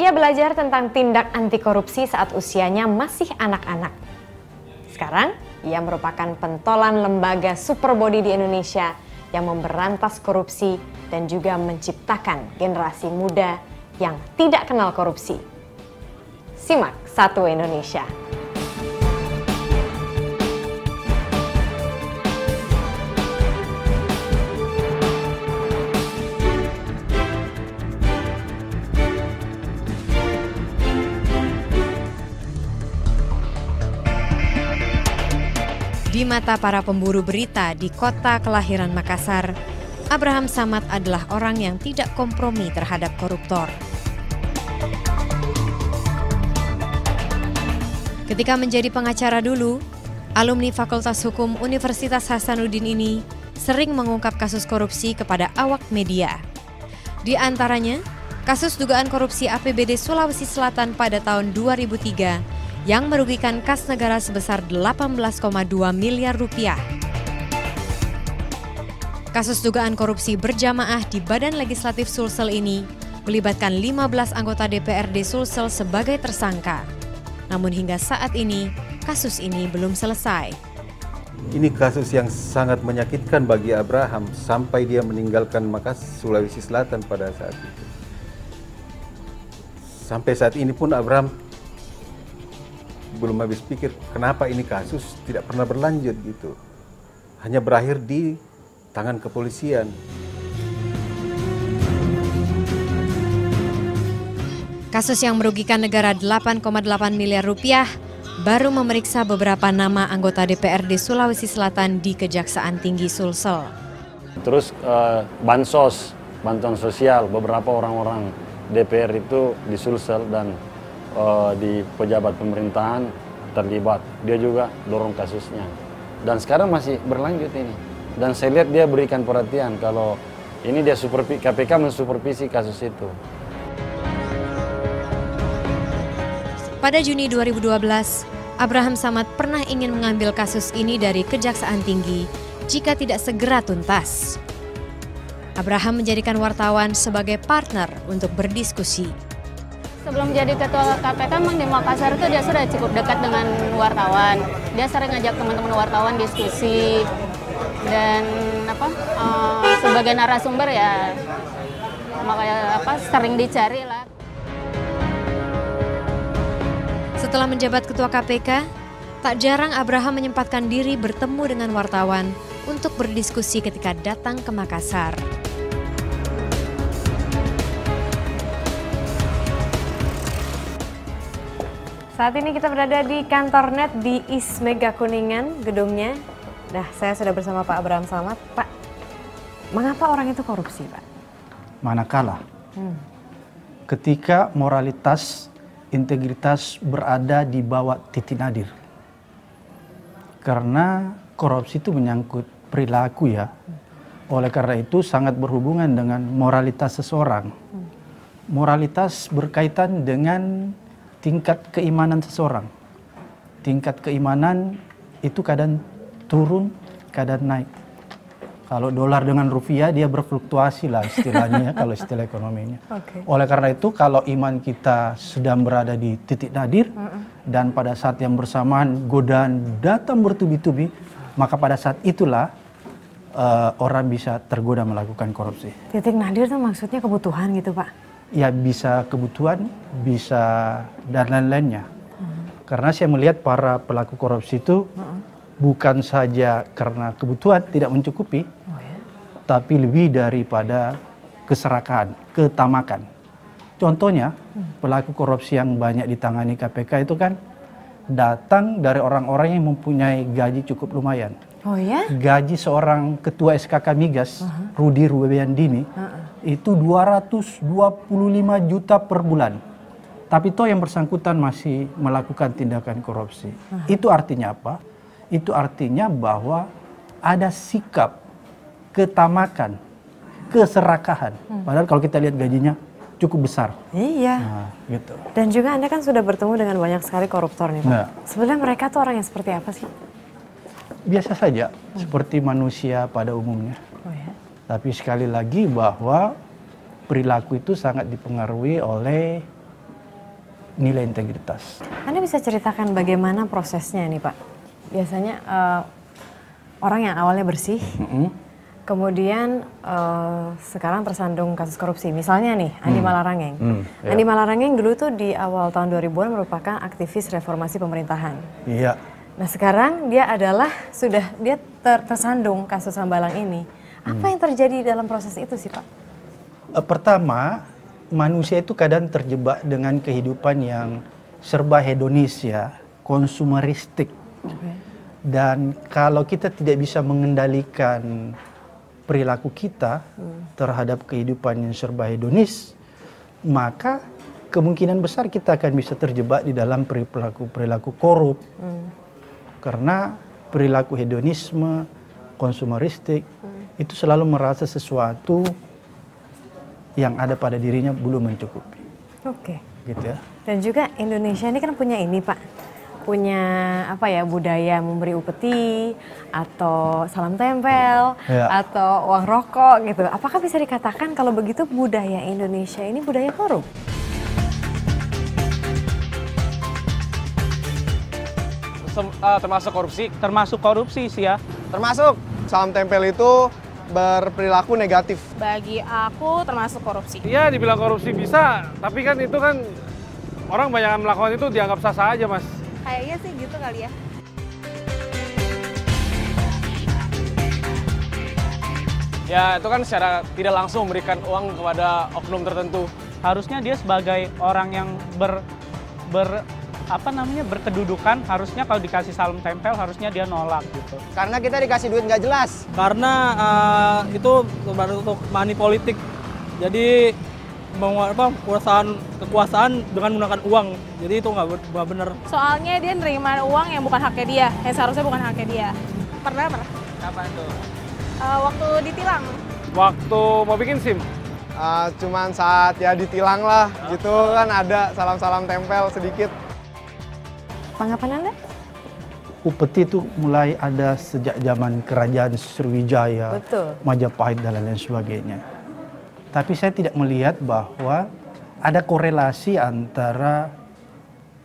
Ia belajar tentang tindak anti korupsi saat usianya masih anak-anak. Sekarang, ia merupakan pentolan lembaga Superbody di Indonesia yang memberantas korupsi dan juga menciptakan generasi muda yang tidak kenal korupsi. Simak Satu Indonesia. Di mata para pemburu berita di kota kelahiran Makassar, Abraham Samad adalah orang yang tidak kompromi terhadap koruptor. Ketika menjadi pengacara dulu, alumni Fakultas Hukum Universitas Hasanuddin ini sering mengungkap kasus korupsi kepada awak media. Di antaranya, kasus dugaan korupsi APBD Sulawesi Selatan pada tahun 2003 yang merugikan kas negara sebesar 18,2 miliar rupiah. Kasus dugaan korupsi berjamaah di Badan Legislatif Sulsel ini melibatkan 15 anggota DPRD Sulsel sebagai tersangka. Namun hingga saat ini, kasus ini belum selesai. Ini kasus yang sangat menyakitkan bagi Abraham sampai dia meninggalkan Makassar, Sulawesi Selatan pada saat itu. Sampai saat ini pun Abraham belum habis pikir kenapa ini kasus tidak pernah berlanjut gitu. Hanya berakhir di tangan kepolisian. Kasus yang merugikan negara 8,8 miliar rupiah baru memeriksa beberapa nama anggota DPRD Sulawesi Selatan di Kejaksaan Tinggi Sulsel. Terus bansos, bantuan sosial, beberapa orang-orang DPR itu di Sulsel dan di pejabat pemerintahan terlibat. Dia juga dorong kasusnya. Dan sekarang masih berlanjut ini. Dan saya lihat dia berikan perhatian kalau ini dia KPK mensupervisi kasus itu. Pada Juni 2012, Abraham Samad pernah ingin mengambil kasus ini dari Kejaksaan Tinggi jika tidak segera tuntas. Abraham menjadikan wartawan sebagai partner untuk berdiskusi. Sebelum jadi ketua KPK, memang di Makassar itu dia sudah cukup dekat dengan wartawan. Dia sering ngajak teman-teman wartawan diskusi dan sebagai narasumber ya makanya sering dicari lah. Setelah menjabat ketua KPK, tak jarang Abraham menyempatkan diri bertemu dengan wartawan untuk berdiskusi ketika datang ke Makassar. Saat ini kita berada di kantor NET di East Mega Kuningan, gedungnya. Nah, saya sudah bersama Pak Abraham Samad. Pak, mengapa orang itu korupsi, Pak? Manakala ketika moralitas, integritas berada di bawah titik nadir. Karena korupsi itu menyangkut perilaku ya. Oleh karena itu sangat berhubungan dengan moralitas seseorang. Moralitas berkaitan dengan tingkat keimanan seseorang. Tingkat keimanan itu kadang turun, kadang naik. Kalau dolar dengan rupiah dia berfluktuasi lah istilahnya kalau istilah ekonominya. Okay. Oleh karena itu kalau iman kita sedang berada di titik nadir dan pada saat yang bersamaan godaan datang bertubi-tubi, maka pada saat itulah orang bisa tergoda melakukan korupsi. Titik nadir itu maksudnya kebutuhan gitu, Pak? Ya bisa kebutuhan, bisa dan lain-lainnya. Karena saya melihat para pelaku korupsi itu bukan saja karena kebutuhan tidak mencukupi, tapi lebih daripada keserakahan, ketamakan. Contohnya pelaku korupsi yang banyak ditangani KPK itu kan datang dari orang-orang yang mempunyai gaji cukup lumayan. Oh ya? Gaji seorang ketua SKK Migas, Rudi Rubiandini, itu 225 juta per bulan. Tapi toh yang bersangkutan masih melakukan tindakan korupsi. Itu artinya apa? Itu artinya bahwa ada sikap ketamakan, keserakahan. Padahal kalau kita lihat gajinya cukup besar. Iya. Nah, gitu. Dan juga Anda kan sudah bertemu dengan banyak sekali koruptor nih, Pak. Nah. Sebenarnya mereka tuh orang yang seperti apa sih? Biasa saja, seperti manusia pada umumnya. Oh ya? Tapi sekali lagi bahwa perilaku itu sangat dipengaruhi oleh nilai integritas. Anda bisa ceritakan bagaimana prosesnya nih Pak? Biasanya orang yang awalnya bersih, kemudian sekarang tersandung kasus korupsi. Misalnya nih, Andi Malarangeng. Andi Malarangeng dulu tuh di awal tahun 2000-an merupakan aktivis reformasi pemerintahan. Iya. Nah sekarang dia adalah dia tersandung kasus Hambalang ini. Apa yang terjadi dalam proses itu sih Pak? Pertama, manusia itu kadang terjebak dengan kehidupan yang serba hedonis ya, konsumeristik. Dan kalau kita tidak bisa mengendalikan perilaku kita terhadap kehidupan yang serba hedonis, maka kemungkinan besar kita akan bisa terjebak di dalam perilaku korup. Karena perilaku hedonisme, konsumeristik, itu selalu merasa sesuatu yang ada pada dirinya belum mencukupi. Oke. Gitu ya. Dan juga Indonesia ini kan punya ini Pak, punya apa ya, budaya memberi upeti atau salam tempel atau uang rokok gitu. Apakah bisa dikatakan kalau begitu budaya Indonesia ini budaya korup? Termasuk korupsi? Termasuk korupsi sih ya. Termasuk. Salam tempel itu berperilaku negatif. Bagi aku termasuk korupsi. Iya, dibilang korupsi bisa, tapi kan itu kan orang banyak yang melakukan itu dianggap sah-sah aja, Mas. Kayaknya sih gitu kali ya. Ya, itu kan secara tidak langsung memberikan uang kepada oknum tertentu. Harusnya dia sebagai orang yang berkedudukan, harusnya kalau dikasih salam tempel harusnya dia nolak gitu. Karena kita dikasih duit nggak jelas. Karena itu baru untuk money politik. Jadi kekuasaan dengan menggunakan uang. Jadi itu nggak benar. Soalnya dia nerima uang yang bukan haknya dia, yang seharusnya bukan haknya dia. Pernah? Kapan tuh? Waktu ditilang. Waktu mau bikin SIM? Cuman saat ya ditilang lah, gitu kan ada salam-salam tempel sedikit. Tanggapan Anda? Upeti itu mulai ada sejak zaman kerajaan Sriwijaya, Majapahit dan lain sebagainya. Tapi saya tidak melihat bahwa ada korelasi antara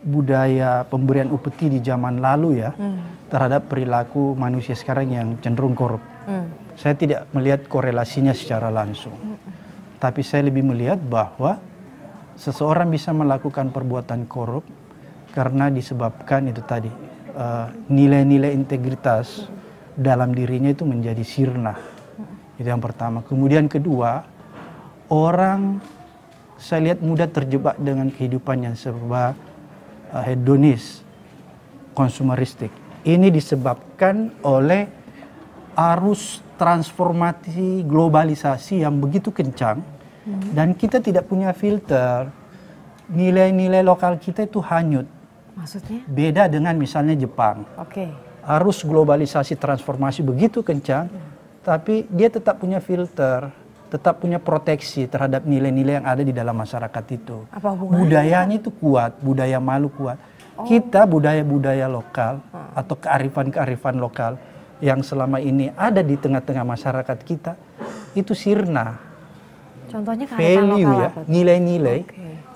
budaya pemberian upeti di zaman lalu ya terhadap perilaku manusia sekarang yang cenderung korup. Saya tidak melihat korelasinya secara langsung. Tapi saya lebih melihat bahwa seseorang bisa melakukan perbuatan korup karena disebabkan itu tadi nilai-nilai integritas dalam dirinya itu menjadi sirna. Itu yang pertama. Kemudian kedua, orang saya lihat mudah terjebak dengan kehidupan yang serba hedonis, konsumeristik. Ini disebabkan oleh arus transformasi globalisasi yang begitu kencang dan kita tidak punya filter. Nilai-nilai lokal kita itu hanyut. Maksudnya? Beda dengan misalnya Jepang. Arus globalisasi transformasi begitu kencang, tapi dia tetap punya filter, tetap punya proteksi terhadap nilai-nilai yang ada di dalam masyarakat itu. Apa hubungannya? Budayanya itu kuat, budaya malu kuat. Kita budaya-budaya lokal atau kearifan-kearifan lokal yang selama ini ada di tengah-tengah masyarakat kita, itu sirna. Contohnya kearifan value lokal ya, nilai-nilai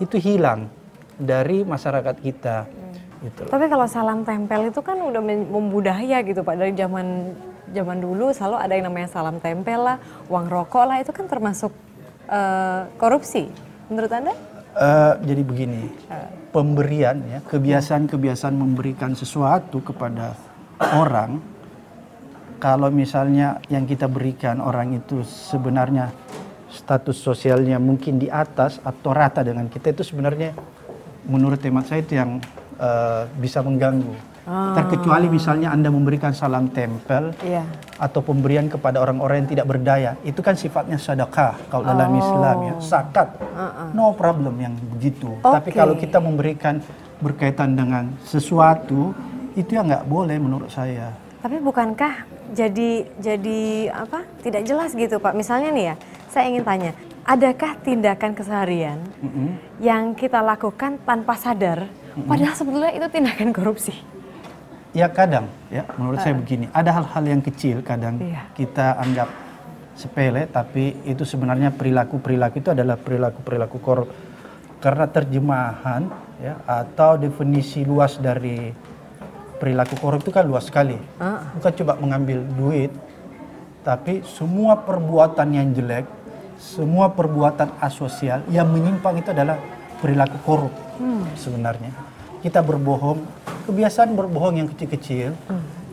itu hilang dari masyarakat kita. Gitu. Tapi kalau salam tempel itu kan udah membudaya gitu Pak, dari zaman dulu selalu ada yang namanya salam tempel lah, uang rokok lah, itu kan termasuk korupsi menurut Anda? Jadi begini, pemberian ya, kebiasaan-kebiasaan memberikan sesuatu kepada orang, kalau misalnya yang kita berikan orang itu sebenarnya status sosialnya mungkin di atas atau rata dengan kita, itu sebenarnya menurut hemat saya itu yang bisa mengganggu. Terkecuali misalnya Anda memberikan salam tempel atau pemberian kepada orang-orang yang tidak berdaya, itu kan sifatnya sedekah kalau dalam Islam ya, zakat, no problem yang begitu. Tapi kalau kita memberikan berkaitan dengan sesuatu, itu ya nggak boleh menurut saya. Tapi bukankah jadi apa? Tidak jelas gitu Pak. Misalnya nih ya, saya ingin tanya, adakah tindakan keseharian yang kita lakukan tanpa sadar, padahal sebetulnya itu tindakan korupsi? Ya kadang, ya menurut saya begini, ada hal-hal yang kecil kadang kita anggap sepele, tapi itu sebenarnya perilaku itu adalah perilaku korup. karena terjemahan ya atau definisi luas dari perilaku korup itu kan luas sekali. Bukan coba mengambil duit, tapi semua perbuatan yang jelek, semua perbuatan asosial yang menyimpang itu adalah perilaku korup sebenarnya. Kita berbohong, kebiasaan berbohong yang kecil-kecil,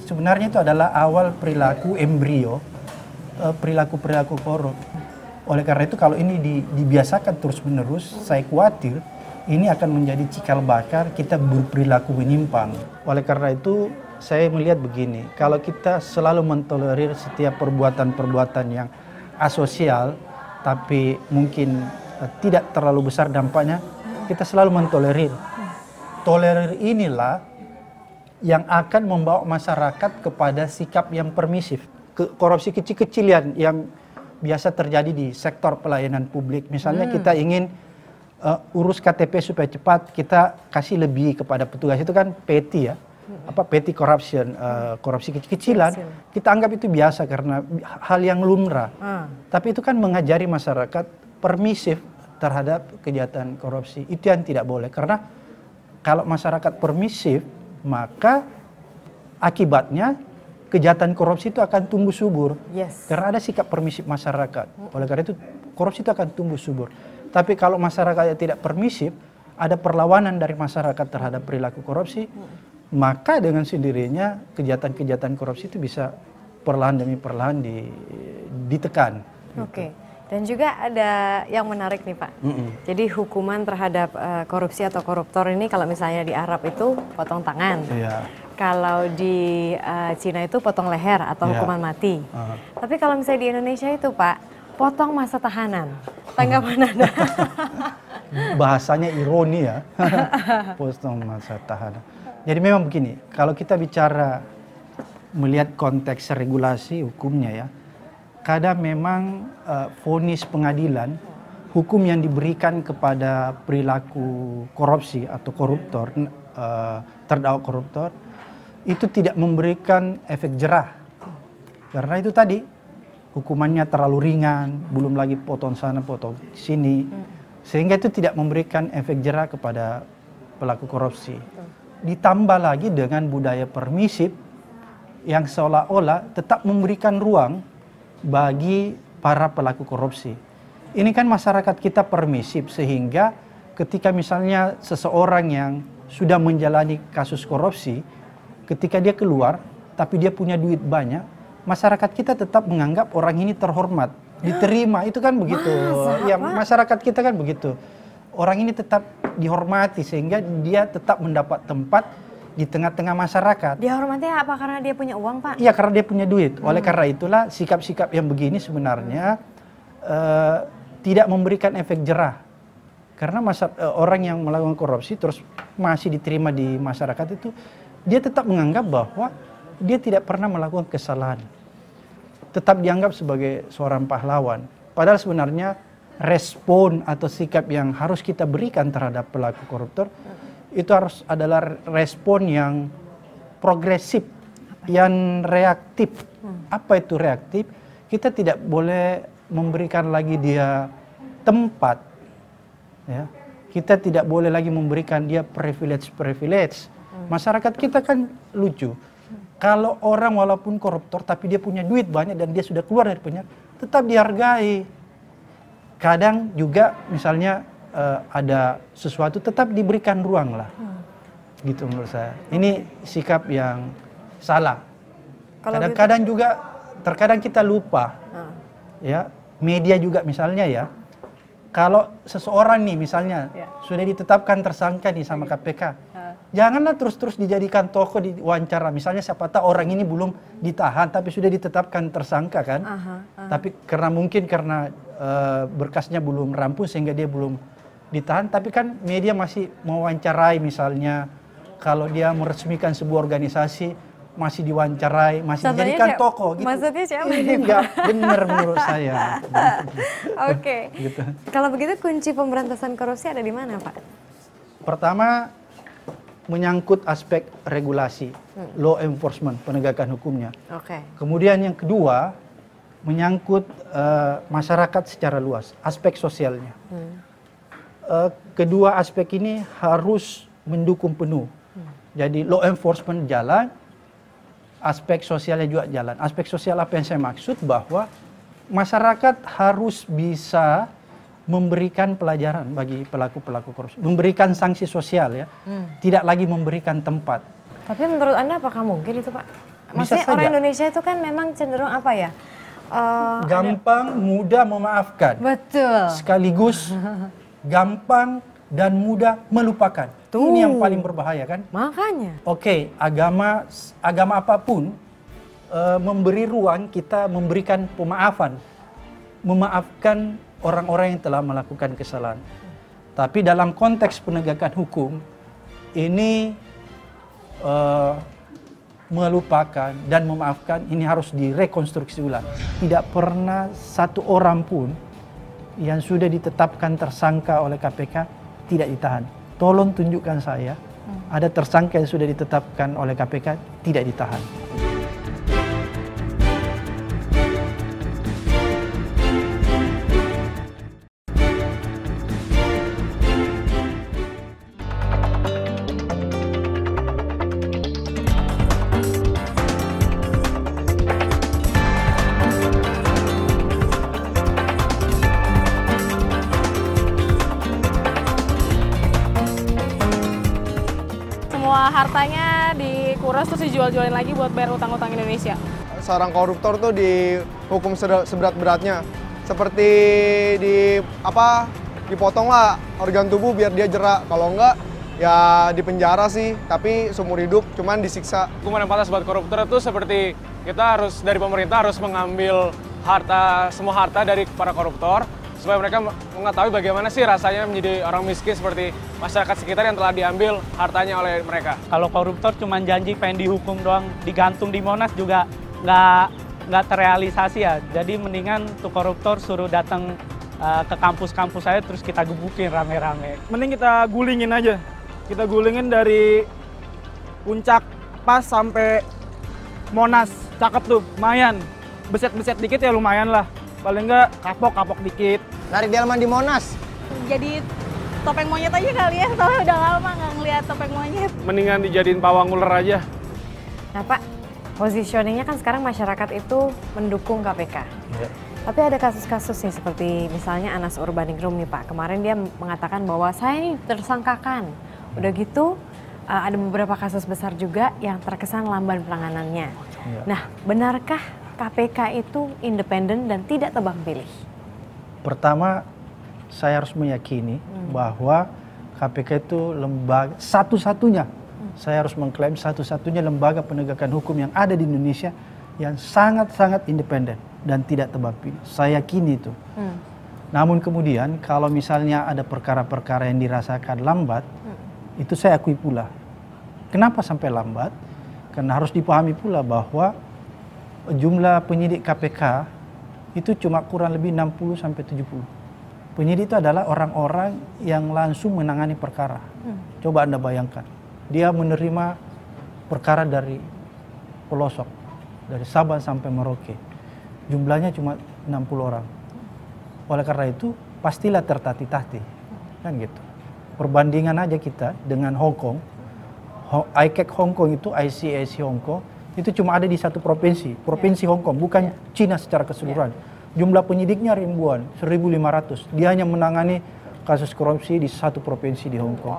sebenarnya itu adalah awal perilaku embrio, perilaku-perilaku korup. Oleh karena itu kalau ini dibiasakan terus-menerus, saya khawatir ini akan menjadi cikal bakar kita berperilaku menyimpang. Oleh karena itu saya melihat begini, kalau kita selalu mentolerir setiap perbuatan-perbuatan yang asosial, tapi mungkin tidak terlalu besar dampaknya, kita selalu mentolerir. Tolerir inilah yang akan membawa masyarakat kepada sikap yang permisif. Korupsi kecil-kecilan yang biasa terjadi di sektor pelayanan publik. Misalnya kita ingin urus KTP supaya cepat, kita kasih lebih kepada petugas. Itu kan petty ya. Petty corruption, korupsi kecil-kecilan. Kita anggap itu biasa karena hal yang lumrah. Tapi itu kan mengajari masyarakat permisif terhadap kejahatan korupsi. Itu yang tidak boleh. Karena kalau masyarakat permisif, maka akibatnya kejahatan korupsi itu akan tumbuh subur. Karena ada sikap permisif masyarakat. Oleh karena itu korupsi itu akan tumbuh subur. Tapi kalau masyarakatnya tidak permisif, ada perlawanan dari masyarakat terhadap perilaku korupsi, maka dengan sendirinya kejahatan-kejahatan korupsi itu bisa perlahan demi perlahan ditekan. Oke. Dan juga ada yang menarik nih Pak. Jadi hukuman terhadap korupsi atau koruptor ini kalau misalnya di Arab itu potong tangan. Kalau di Cina itu potong leher atau hukuman mati. Tapi kalau misalnya di Indonesia itu Pak, potong masa tahanan. Tanggapan Anda? Bahasanya ironi ya. Potong masa tahanan. Jadi memang begini, kalau kita bicara melihat konteks regulasi hukumnya ya, kadang memang vonis pengadilan, hukum yang diberikan kepada perilaku korupsi atau koruptor, terdakwa koruptor, itu tidak memberikan efek jerah. Karena itu tadi, hukumannya terlalu ringan, belum lagi potong sana, potong sini. Sehingga itu tidak memberikan efek jerah kepada pelaku korupsi. Ditambah lagi dengan budaya permisif yang seolah-olah tetap memberikan ruang bagi para pelaku korupsi. Ini kan masyarakat kita permisif sehingga ketika misalnya seseorang yang sudah menjalani kasus korupsi, ketika dia keluar tapi dia punya duit banyak, masyarakat kita tetap menganggap orang ini terhormat, diterima. Itu kan begitu. Ya, masyarakat kita kan begitu. Orang ini tetap dihormati sehingga dia tetap mendapat tempat di tengah-tengah masyarakat. Dihormati apa? Karena dia punya uang, Pak? Iya, karena dia punya duit. Oleh karena itulah sikap-sikap yang begini sebenarnya tidak memberikan efek jerah. Karena orang yang melakukan korupsi terus masih diterima di masyarakat itu, dia tetap menganggap bahwa dia tidak pernah melakukan kesalahan. Tetap dianggap sebagai seorang pahlawan. Padahal sebenarnya respon atau sikap yang harus kita berikan terhadap pelaku koruptor itu harus adalah respon yang progresif, yang reaktif. Apa itu reaktif? Kita tidak boleh memberikan lagi dia tempat. Ya. Kita tidak boleh lagi memberikan dia privilege. Masyarakat kita kan lucu. Kalau orang walaupun koruptor tapi dia punya duit banyak dan dia sudah keluar dari penjara, tetap dihargai. Kadang juga misalnya ada sesuatu tetap diberikan ruang lah. Gitu menurut saya. Ini sikap yang salah. Kadang-kadang juga terkadang kita lupa. Ya, media juga misalnya ya. Kalau seseorang nih misalnya sudah ditetapkan tersangka nih sama KPK. Janganlah terus-terus dijadikan tokoh di wawancara. Misalnya siapa tahu orang ini belum ditahan tapi sudah ditetapkan tersangka kan. Tapi karena berkasnya belum rampung sehingga dia belum ditahan. Tapi kan media masih mewawancarai misalnya. Kalau dia meresmikan sebuah organisasi masih diwawancarai, masih dijadikan tokoh gitu. Maksudnya siapa? Ini enggak benar menurut saya. Oke. Gitu. Kalau begitu kunci pemberantasan korupsi ada di mana, Pak? Pertama, menyangkut aspek regulasi, law enforcement, penegakan hukumnya. Kemudian yang kedua, menyangkut masyarakat secara luas, aspek sosialnya. kedua aspek ini harus mendukung penuh. Jadi law enforcement jalan, aspek sosialnya juga jalan. Aspek sosial apa yang saya maksud, bahwa masyarakat harus bisa memberikan pelajaran bagi pelaku-pelaku korupsi, memberikan sanksi sosial ya, tidak lagi memberikan tempat. Tapi menurut Anda apakah mungkin itu, Pak? Maksudnya orang Indonesia itu kan memang cenderung apa ya? Gampang, mudah memaafkan. Betul. Sekaligus gampang dan mudah melupakan. Ini yang paling berbahaya kan? Makanya. Oke, agama apapun memberi ruang kita memberikan pemaafan, memaafkan orang-orang yang telah melakukan kesalahan. Tapi dalam konteks penegakan hukum ini melupakan dan memaafkan ini harus direkonstruksi ulang. Tidak pernah satu orang pun yang sudah ditetapkan tersangka oleh KPK tidak ditahan. Tolong tunjukkan saya ada tersangka yang sudah ditetapkan oleh KPK tidak ditahan. Hartanya dikuras terus dijual-jualin lagi buat bayar utang-utang Indonesia. Seorang koruptor tuh dihukum seberat-beratnya. Seperti dipotong lah organ tubuh biar dia jerak. Kalau enggak ya dipenjara sih, tapi seumur hidup cuman disiksa. Hukuman yang pantas buat koruptor itu seperti kita harus dari pemerintah harus mengambil semua harta dari para koruptor, supaya mereka mengetahui bagaimana sih rasanya menjadi orang miskin seperti masyarakat sekitar yang telah diambil hartanya oleh mereka. Kalau koruptor cuma janji pengen dihukum doang, digantung di Monas juga nggak terrealisasi ya. Jadi mendingan tuh koruptor suruh datang ke kampus-kampus saya terus kita gebukin rame-rame. Mending kita gulingin aja. Kita gulingin dari puncak pas sampai Monas. Cakep tuh, lumayan. Beset-beset dikit ya lumayan lah. Paling nggak kapok dikit. Narik delman di Monas. Jadi topeng monyet aja kali ya, soalnya udah lama nggak ngeliat topeng monyet. Mendingan dijadiin pawang ular aja. Nah Pak, positioningnya kan sekarang masyarakat itu mendukung KPK. Ya. Tapi ada kasus-kasus nih seperti misalnya Anas Urbaningrum nih Pak. Kemarin dia mengatakan bahwa saya ini tersangkakan. Udah gitu ada beberapa kasus besar juga yang terkesan lamban penanganannya. Ya. Nah, benarkah KPK itu independen dan tidak tebang pilih? Pertama, saya harus meyakini bahwa KPK itu lembaga satu-satunya, saya harus mengklaim satu-satunya lembaga penegakan hukum yang ada di Indonesia yang sangat-sangat independen dan tidak tebang pilih. Saya yakini itu. Namun kemudian kalau misalnya ada perkara-perkara yang dirasakan lambat, itu saya akui pula. Kenapa sampai lambat? Karena harus dipahami pula bahwa jumlah penyidik KPK itu cuma kurang lebih 60-70. Penyidik itu adalah orang-orang yang langsung menangani perkara. Coba Anda bayangkan, dia menerima perkara dari pelosok, dari Sabang sampai Merauke. Jumlahnya cuma 60 orang. Oleh karena itu, pastilah tertatih-tatih. Kan gitu. Perbandingan aja kita dengan Hong Kong. ICAC Hong Kong itu, ICAC Hong Kong, itu cuma ada di satu provinsi, Provinsi Hong Kong, bukan Cina secara keseluruhan. Jumlah penyidiknya ribuan, 1.500. Dia hanya menangani kasus korupsi di satu provinsi di Hong Kong.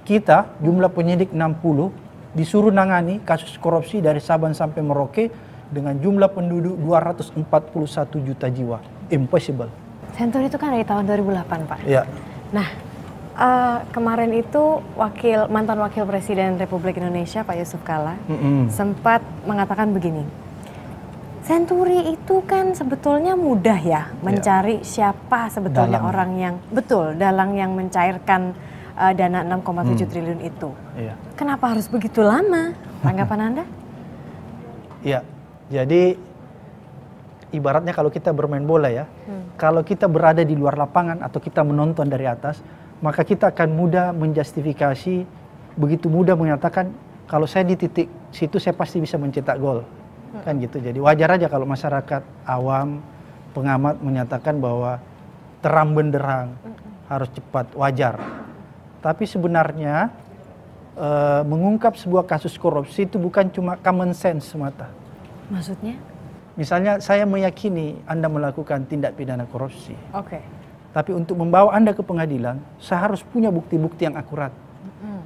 Kita jumlah penyidik 60, disuruh nangani kasus korupsi dari Sabang sampai Merauke dengan jumlah penduduk 241 juta jiwa. Impossible. Senturi itu kan dari tahun 2008 Pak. Ya. Nah, kemarin itu mantan wakil presiden Republik Indonesia Pak Yusuf Kalla sempat mengatakan begini, Senturi itu kan sebetulnya mudah ya mencari siapa sebetulnya dalang. Orang yang dalang yang mencairkan dana 6,7 triliun itu. Kenapa harus begitu lama? Tanggapan Anda? Iya, jadi ibaratnya kalau kita bermain bola ya, kalau kita berada di luar lapangan atau kita menonton dari atas, maka kita akan mudah menjustifikasi, begitu mudah menyatakan kalau saya di titik situ saya pasti bisa mencetak gol. Kan gitu. Jadi wajar aja kalau masyarakat awam, pengamat menyatakan bahwa terang benderang harus cepat, wajar. Tapi sebenarnya mengungkap sebuah kasus korupsi itu bukan cuma common sense semata. Maksudnya? Misalnya saya meyakini Anda melakukan tindak pidana korupsi. Oke. Tapi untuk membawa Anda ke pengadilan, saya harus punya bukti-bukti yang akurat.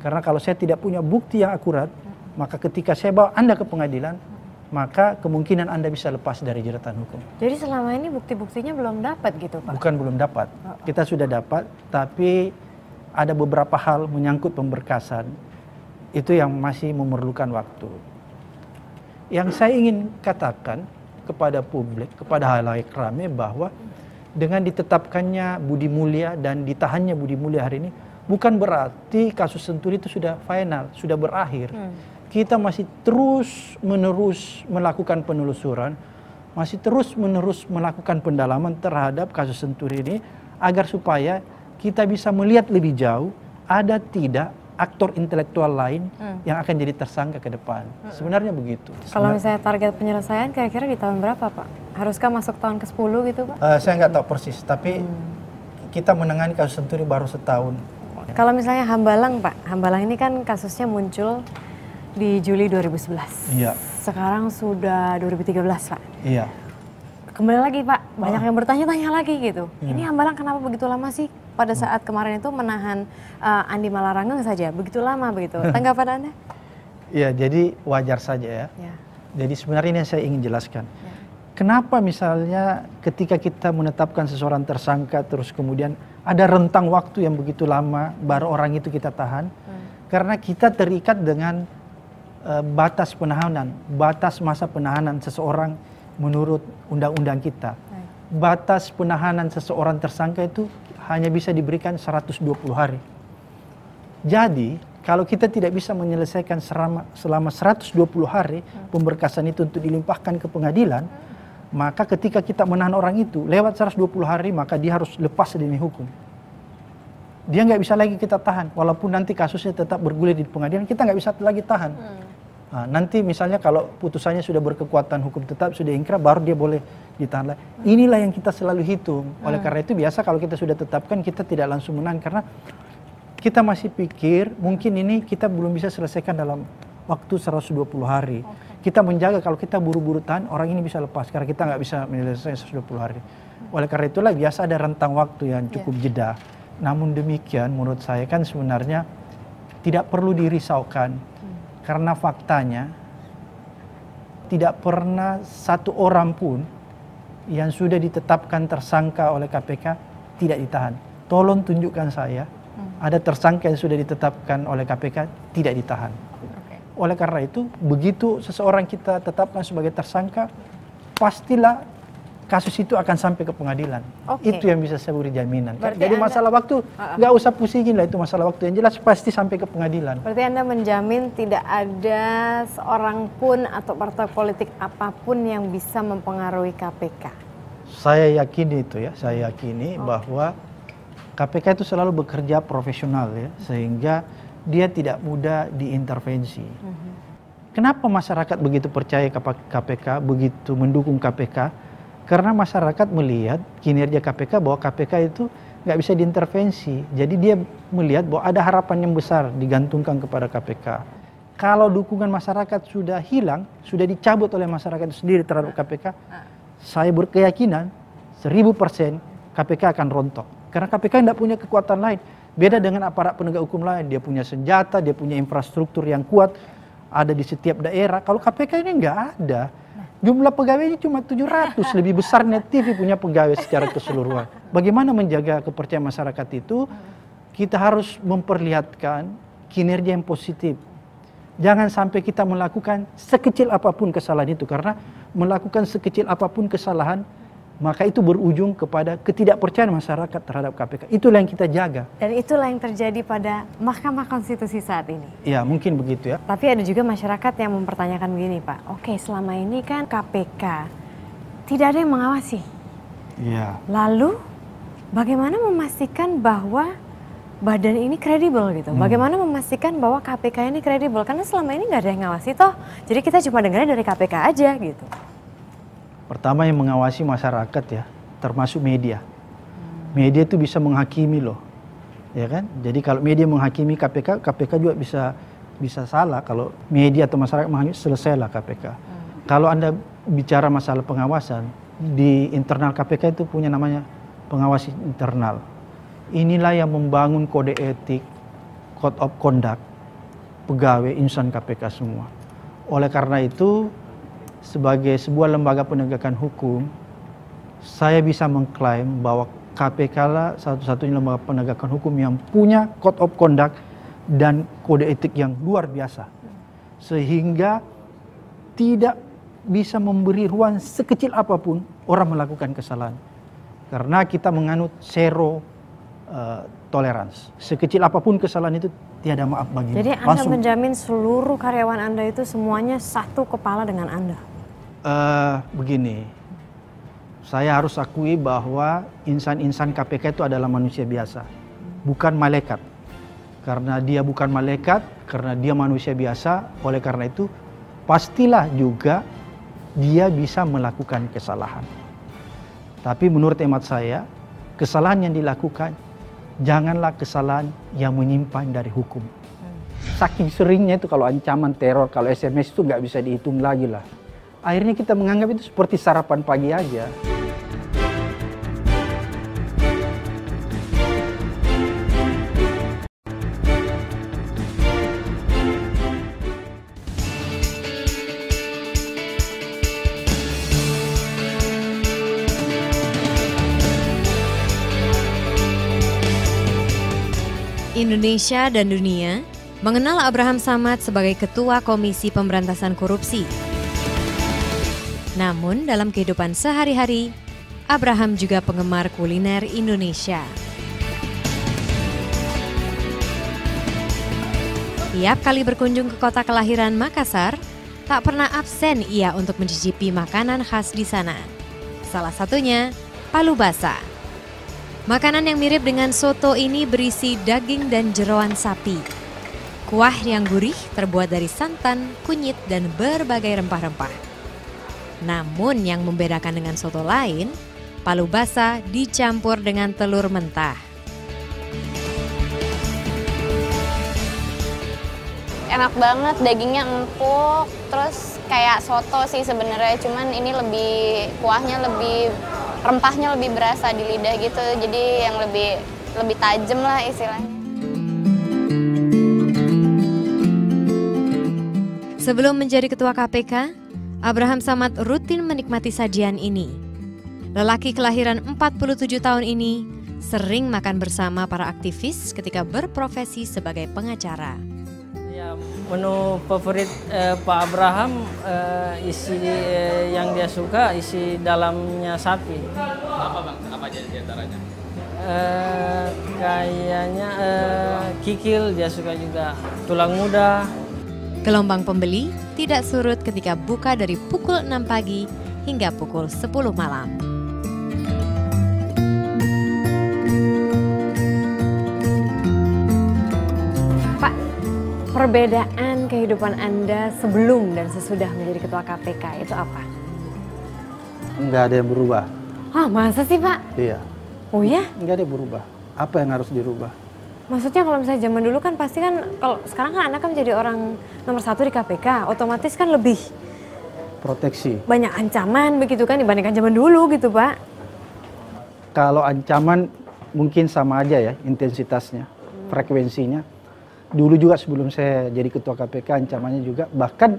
Karena kalau saya tidak punya bukti yang akurat, maka ketika saya bawa Anda ke pengadilan, maka kemungkinan Anda bisa lepas dari jeratan hukum. Jadi selama ini bukti-buktinya belum dapat gitu Pak? Bukan belum dapat. Kita sudah dapat, tapi ada beberapa hal menyangkut pemberkasan. Itu yang masih memerlukan waktu. Yang saya ingin katakan kepada publik, kepada halayak ramai bahwa dengan ditetapkannya Budi Mulya dan ditahannya Budi Mulya hari ini, bukan berarti kasus Senturi itu sudah final, sudah berakhir. Kita masih terus-menerus melakukan penelusuran, masih terus-menerus melakukan pendalaman terhadap kasus Senturi ini, agar supaya kita bisa melihat lebih jauh, ada tidak aktor intelektual lain yang akan jadi tersangka ke depan. Sebenarnya begitu. Kalau misalnya target penyelesaian kira-kira di tahun berapa Pak? Haruskah masuk tahun ke-10 gitu Pak? Saya nggak tahu persis, tapi kita menangani kasus Senturi baru setahun. Kalau misalnya Hambalang Pak, Hambalang ini kan kasusnya muncul di Juli 2011. Iya. Sekarang sudah 2013 Pak. Iya. Kembali lagi Pak, banyak yang bertanya-tanya lagi gitu. Ini Hambalang kenapa begitu lama sih? Pada saat kemarin itu menahan Andi Malarangeng saja, begitu lama begitu. Tanggapan Anda? Ya, jadi wajar saja ya. Jadi sebenarnya ini yang saya ingin jelaskan. Kenapa misalnya ketika kita menetapkan seseorang tersangka terus kemudian ada rentang waktu yang begitu lama baru orang itu kita tahan? Karena kita terikat dengan batas penahanan, batas masa penahanan seseorang menurut undang-undang kita. Batas penahanan seseorang tersangka itu hanya bisa diberikan 120 hari. Jadi, kalau kita tidak bisa menyelesaikan selama 120 hari pemberkasan itu untuk dilimpahkan ke pengadilan, maka ketika kita menahan orang itu lewat 120 hari, maka dia harus lepas dari hukum. Dia nggak bisa lagi kita tahan, walaupun nanti kasusnya tetap bergulir di pengadilan, kita nggak bisa lagi tahan. Nah, nanti misalnya kalau putusannya sudah berkekuatan hukum tetap, sudah ingkrah, baru dia boleh ditahan lagi. Inilah yang kita selalu hitung. Oleh karena itu biasa kalau kita sudah tetapkan, kita tidak langsung menahan. Karena kita masih pikir mungkin ini kita belum bisa selesaikan dalam waktu 120 hari. Kita menjaga kalau kita buru-buru tahan, orang ini bisa lepas. Karena kita nggak bisa menyelesaikan 120 hari. Oleh karena itulah biasa ada rentang waktu yang cukup jeda. Namun demikian menurut saya kan sebenarnya tidak perlu dirisaukan. Karena faktanya tidak pernah satu orang pun yang sudah ditetapkan tersangka oleh KPK tidak ditahan. Tolong tunjukkan saya ada tersangka yang sudah ditetapkan oleh KPK tidak ditahan. Oleh karena itu begitu seseorang kita tetapkan sebagai tersangka, pastilah kasus itu akan sampai ke pengadilan. Itu yang bisa saya beri jaminan. Jadi masalah waktu nggak usah pusingin lah, itu masalah waktu, yang jelas pasti sampai ke pengadilan. Berarti Anda menjamin tidak ada seorang pun atau partai politik apapun yang bisa mempengaruhi KPK? Saya yakini itu ya, saya yakini bahwa KPK itu selalu bekerja profesional ya, sehingga dia tidak mudah diintervensi. Kenapa masyarakat begitu percaya KPK, begitu mendukung KPK? Karena masyarakat melihat kinerja KPK bahwa KPK itu nggak bisa diintervensi. Jadi dia melihat bahwa ada harapan yang besar digantungkan kepada KPK. Kalau dukungan masyarakat sudah hilang, sudah dicabut oleh masyarakat itu sendiri terhadap KPK, saya berkeyakinan 1000% KPK akan rontok. Karena KPK tidak punya kekuatan lain. Beda dengan aparat penegak hukum lain. Dia punya senjata, dia punya infrastruktur yang kuat, ada di setiap daerah. Kalau KPK ini nggak ada. Jumlah pegawainya cuma 700, lebih besar Net TV punya pegawai secara keseluruhan. Bagaimana menjaga kepercayaan masyarakat itu? Kita harus memperlihatkan kinerja yang positif. Jangan sampai kita melakukan sekecil apapun kesalahan itu, karena melakukan sekecil apapun kesalahan, maka itu berujung kepada ketidakpercayaan masyarakat terhadap KPK. Itulah yang kita jaga. Dan itulah yang terjadi pada Mahkamah Konstitusi saat ini. Ya, mungkin begitu ya. Tapi ada juga masyarakat yang mempertanyakan begini, Pak. Oke, selama ini kan KPK tidak ada yang mengawasi. Iya. Lalu bagaimana memastikan bahwa badan ini kredibel gitu? Bagaimana memastikan bahwa KPK ini kredibel? Karena selama ini nggak ada yang ngawasi toh. Jadi kita cuma dengarnya dari KPK aja gitu. Pertama yang mengawasi masyarakat ya, termasuk media. Media itu bisa menghakimi loh. ya kan? Jadi kalau media menghakimi KPK, KPK juga bisa salah. Kalau media atau masyarakat menghakimi, selesailah KPK. Kalau Anda bicara masalah pengawasan, di internal KPK itu punya namanya pengawas internal. Inilah yang membangun kode etik, code of conduct pegawai insan KPK semua. Oleh karena itu, sebagai sebuah lembaga penegakan hukum, saya bisa mengklaim bahwa KPK lah satu-satunya lembaga penegakan hukum yang punya code of conduct dan kode etik yang luar biasa. Sehingga tidak bisa memberi ruang sekecil apapun orang melakukan kesalahan. Karena kita menganut zero tolerance. Sekecil apapun kesalahan itu tiada maaf bagi. Jadi Anda menjamin seluruh karyawan Anda itu semuanya satu kepala dengan Anda? Begini, saya harus akui bahwa insan-insan KPK itu adalah manusia biasa, bukan malaikat. Karena dia bukan malaikat, karena dia manusia biasa, oleh karena itu pastilah juga dia bisa melakukan kesalahan. Tapi menurut hemat saya, kesalahan yang dilakukan janganlah kesalahan yang menyimpang dari hukum. Saking seringnya itu kalau ancaman teror, kalau SMS itu nggak bisa dihitung lagi lah. Akhirnya kita menganggap itu seperti sarapan pagi aja. Indonesia dan dunia mengenal Abraham Samad sebagai Ketua Komisi Pemberantasan Korupsi. Namun dalam kehidupan sehari-hari, Abraham juga penggemar kuliner Indonesia. Tiap kali berkunjung ke kota kelahiran Makassar, tak pernah absen ia untuk mencicipi makanan khas di sana. Salah satunya palu basah. Makanan yang mirip dengan soto ini berisi daging dan jeroan sapi. Kuah yang gurih terbuat dari santan, kunyit, dan berbagai rempah-rempah. Namun yang membedakan dengan soto lain, palu basah dicampur dengan telur mentah. Enak banget, dagingnya empuk, terus kayak soto sih sebenarnya, cuman ini kuahnya rempahnya lebih berasa di lidah gitu, jadi yang lebih tajam lah istilahnya. Sebelum menjadi ketua KPK, Abraham Samad rutin menikmati sajian ini. Lelaki kelahiran 47 tahun ini sering makan bersama para aktivis ketika berprofesi sebagai pengacara. Ya, menu favorit Pak Abraham isi yang dia suka isi dalamnya sapi. Apa bang? Apa aja diantaranya? Kayaknya kikil dia suka juga, tulang muda. Gelombang pembeli tidak surut ketika buka dari pukul 6 pagi hingga pukul 10 malam. Pak, perbedaan kehidupan Anda sebelum dan sesudah menjadi ketua KPK itu apa? Nggak ada yang berubah. Ah, masa sih Pak? Iya. Oh ya? Nggak ada yang berubah. Apa yang harus dirubah? Maksudnya kalau misalnya zaman dulu kan pasti kan, kalau sekarang kan Anda kan menjadi orang nomor 1 di KPK, otomatis kan lebih proteksi. Banyak ancaman begitu kan dibandingkan zaman dulu gitu Pak. Kalau ancaman mungkin sama aja ya intensitasnya, frekuensinya. Dulu juga sebelum saya jadi ketua KPK ancamannya juga, bahkan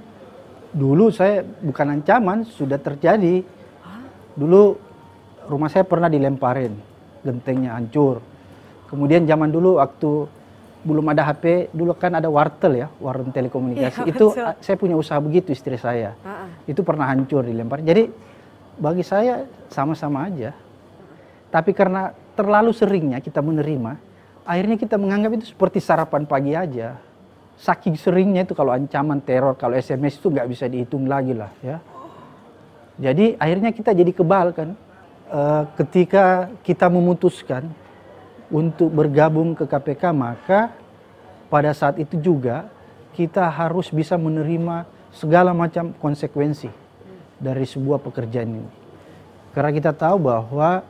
dulu saya bukan ancaman, sudah terjadi. Dulu rumah saya pernah dilemparin, gentengnya hancur. Kemudian zaman dulu waktu belum ada HP, dulu kan ada wartel ya, warung telekomunikasi. Ya, itu betul. saya punya usaha begitu istri saya. Itu pernah hancur dilempar. Jadi bagi saya sama-sama aja. Tapi karena terlalu seringnya kita menerima, akhirnya kita menganggap itu seperti sarapan pagi aja. Saking seringnya itu kalau ancaman teror, kalau SMS itu nggak bisa dihitung lagi lah ya. Jadi akhirnya kita jadi kebal kan. Ketika kita memutuskan untuk bergabung ke KPK, maka pada saat itu juga kita harus bisa menerima segala macam konsekuensi dari sebuah pekerjaan ini. Karena kita tahu bahwa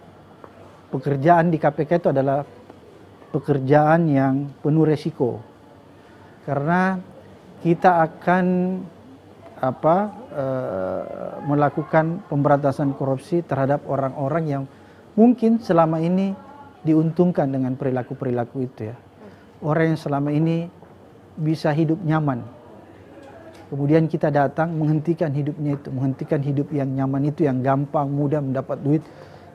pekerjaan di KPK itu adalah pekerjaan yang penuh resiko. Karena kita akan melakukan pemberantasan korupsi terhadap orang-orang yang mungkin selama ini diuntungkan dengan perilaku-perilaku itu ya. Orang yang selama ini bisa hidup nyaman. Kemudian kita datang menghentikan hidupnya itu, menghentikan hidup yang nyaman itu, yang gampang, mudah mendapat duit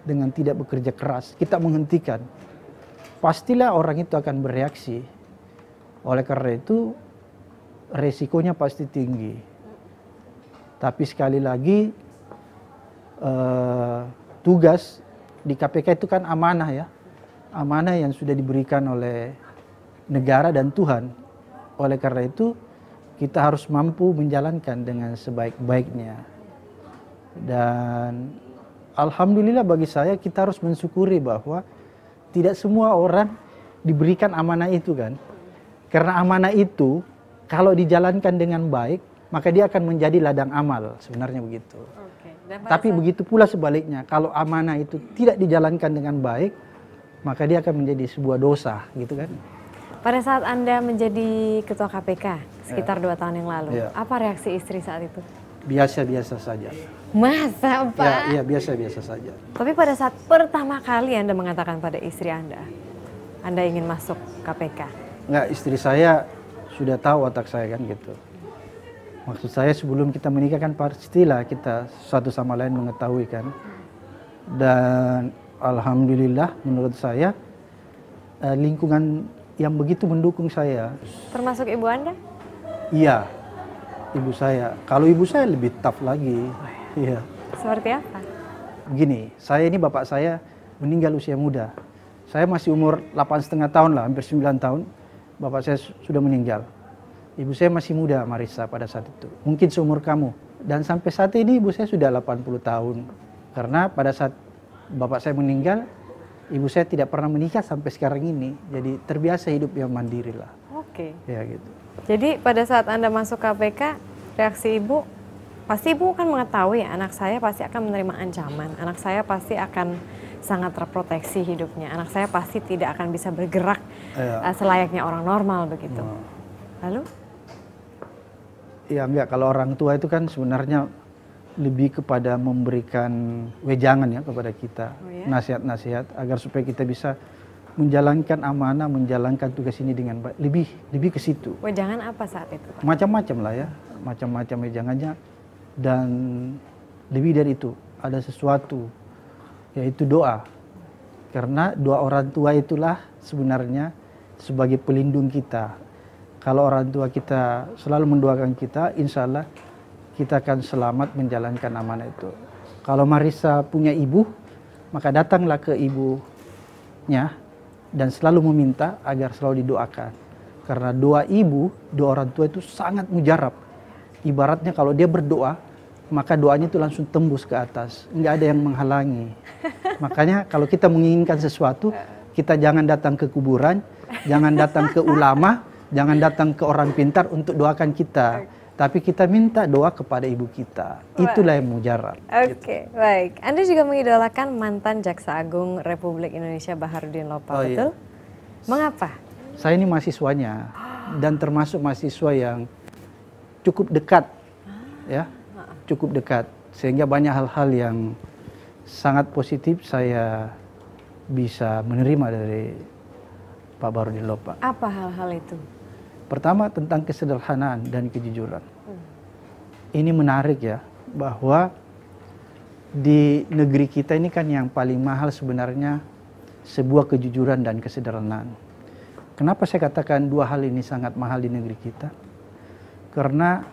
dengan tidak bekerja keras. Kita menghentikan. Pastilah orang itu akan bereaksi. Oleh karena itu resikonya pasti tinggi. Tapi sekali lagi tugas di KPK itu kan amanah ya. Amanah yang sudah diberikan oleh negara dan Tuhan. Oleh karena itu kita harus mampu menjalankan dengan sebaik-baiknya. Dan alhamdulillah bagi saya kita harus mensyukuri bahwa tidak semua orang diberikan amanah itu kan. Karena amanah itu kalau dijalankan dengan baik, maka dia akan menjadi ladang amal, sebenarnya begitu. Tapi begitu pula sebaliknya, kalau amanah itu tidak dijalankan dengan baik, maka dia akan menjadi sebuah dosa, gitu kan. Pada saat Anda menjadi ketua KPK, sekitar 2 tahun yang lalu, apa reaksi istri saat itu? Biasa-biasa saja. Masa, Pak? Iya, biasa-biasa saja. Tapi pada saat pertama kali Anda mengatakan pada istri Anda ingin masuk KPK? Enggak, istri saya sudah tahu watak saya kan gitu. Maksud saya sebelum kita menikah kan pastilah kita satu sama lain mengetahui kan. Dan alhamdulillah menurut saya lingkungan yang begitu mendukung saya. Termasuk ibu Anda? Iya, ibu saya. Kalau ibu saya lebih tough lagi. Iya. Seperti apa? Begini, saya ini bapak saya meninggal usia muda. Saya masih umur 8,5 tahun lah, hampir 9 tahun. Bapak saya sudah meninggal. Ibu saya masih muda, Marissa, pada saat itu. Mungkin seumur kamu. Dan sampai saat ini ibu saya sudah 80 tahun. Karena pada saat bapak saya meninggal, ibu saya tidak pernah menikah sampai sekarang ini. Jadi terbiasa hidup yang mandiri lah. Oke. Ya gitu. Jadi pada saat Anda masuk KPK, reaksi ibu, pasti ibu kan mengetahui ya, anak saya pasti akan menerima ancaman. Anak saya pasti akan sangat terproteksi hidupnya. Anak saya pasti tidak akan bisa bergerak selayaknya orang normal begitu. Lalu? Ya enggak, kalau orang tua itu kan sebenarnya lebih kepada memberikan wejangan ya kepada kita, nasihat-nasihat agar supaya kita bisa menjalankan amanah, menjalankan tugas ini dengan baik. Lebih ke situ. Wejangan apa saat itu, Pak? Macam-macam lah ya, macam-macam wejangannya. Dan lebih dari itu, ada sesuatu, yaitu doa. Karena doa orang tua itulah sebenarnya sebagai pelindung kita. Kalau orang tua kita selalu mendoakan kita, insya Allah kita akan selamat menjalankan amanah itu. Kalau Marissa punya ibu, maka datanglah ke ibunya dan selalu meminta agar selalu didoakan. Karena doa ibu, doa orang tua itu sangat mujarab. Ibaratnya kalau dia berdoa, maka doanya itu langsung tembus ke atas. Nggak ada yang menghalangi. Makanya kalau kita menginginkan sesuatu, kita jangan datang ke kuburan, jangan datang ke ulama, jangan datang ke orang pintar untuk doakan kita. Tapi kita minta doa kepada ibu kita. Itulah yang mujarab. Oke, baik. Anda juga mengidolakan mantan Jaksa Agung Republik Indonesia Baharudin Lopa, betul? Mengapa? Saya ini mahasiswanya. Dan termasuk mahasiswa yang cukup dekat. Ya, cukup dekat. Sehingga banyak hal-hal yang sangat positif saya bisa menerima dari Pak Baharudin Lopa. Apa hal-hal itu? Pertama tentang kesederhanaan dan kejujuran. Ini menarik ya, bahwa di negeri kita ini kan yang paling mahal sebenarnya sebuah kejujuran dan kesederhanaan. Kenapa saya katakan dua hal ini sangat mahal di negeri kita? Karena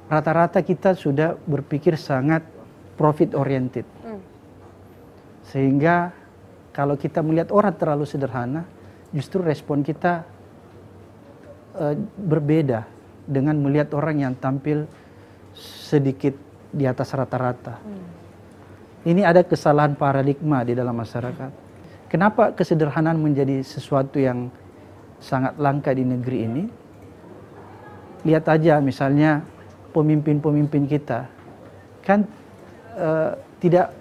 rata-rata kita sudah berpikir sangat profit oriented. Sehingga kalau kita melihat orang terlalu sederhana, justru respon kita berbeda dengan melihat orang yang tampil sedikit di atas rata-rata. Ini ada kesalahan paradigma di dalam masyarakat. Kenapa kesederhanaan menjadi sesuatu yang sangat langka di negeri ini? Lihat aja misalnya pemimpin-pemimpin kita kan tidak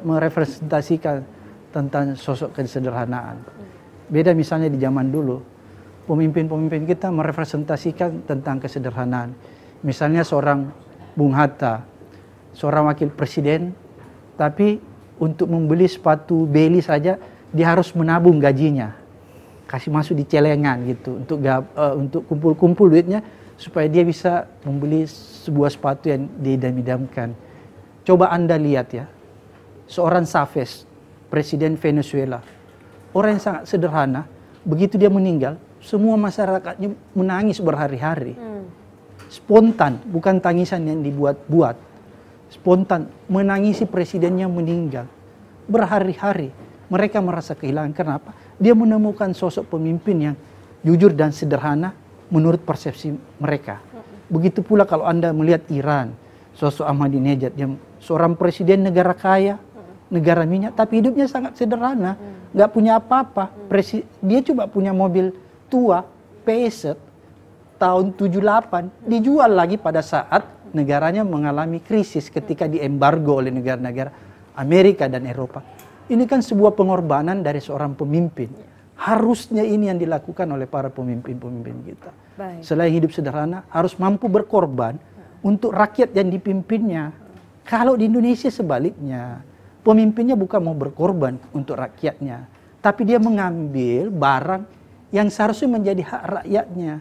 merepresentasikan tentang sosok kesederhanaan. Beda misalnya di zaman dulu, pemimpin-pemimpin kita merepresentasikan tentang kesederhanaan. Misalnya seorang Bung Hatta, seorang wakil presiden, tapi untuk membeli sepatu Beli saja dia harus menabung gajinya, kasih masuk di celengan gitu untuk kumpul-kumpul duitnya supaya dia bisa membeli sebuah sepatu yang diidam-idamkan. Coba Anda lihat ya, seorang Chavez, presiden Venezuela, orang yang sangat sederhana, begitu dia meninggal, semua masyarakatnya menangis berhari-hari. Spontan, bukan tangisan yang dibuat-buat. Spontan, menangisi presidennya meninggal. Berhari-hari, mereka merasa kehilangan. Kenapa? Dia menemukan sosok pemimpin yang jujur dan sederhana menurut persepsi mereka. Begitu pula kalau Anda melihat Iran, sosok Ahmadinejad yang seorang presiden negara kaya, negara minyak, tapi hidupnya sangat sederhana, nggak punya apa-apa. Dia cuma punya mobil tua, Passat, tahun 78, dijual lagi pada saat negaranya mengalami krisis ketika diembargo oleh negara-negara Amerika dan Eropa. Ini kan sebuah pengorbanan dari seorang pemimpin. Harusnya ini yang dilakukan oleh para pemimpin-pemimpin kita. Baik. Selain hidup sederhana, harus mampu berkorban untuk rakyat yang dipimpinnya. Kalau di Indonesia sebaliknya, pemimpinnya bukan mau berkorban untuk rakyatnya, tapi dia mengambil barang yang seharusnya menjadi hak rakyatnya.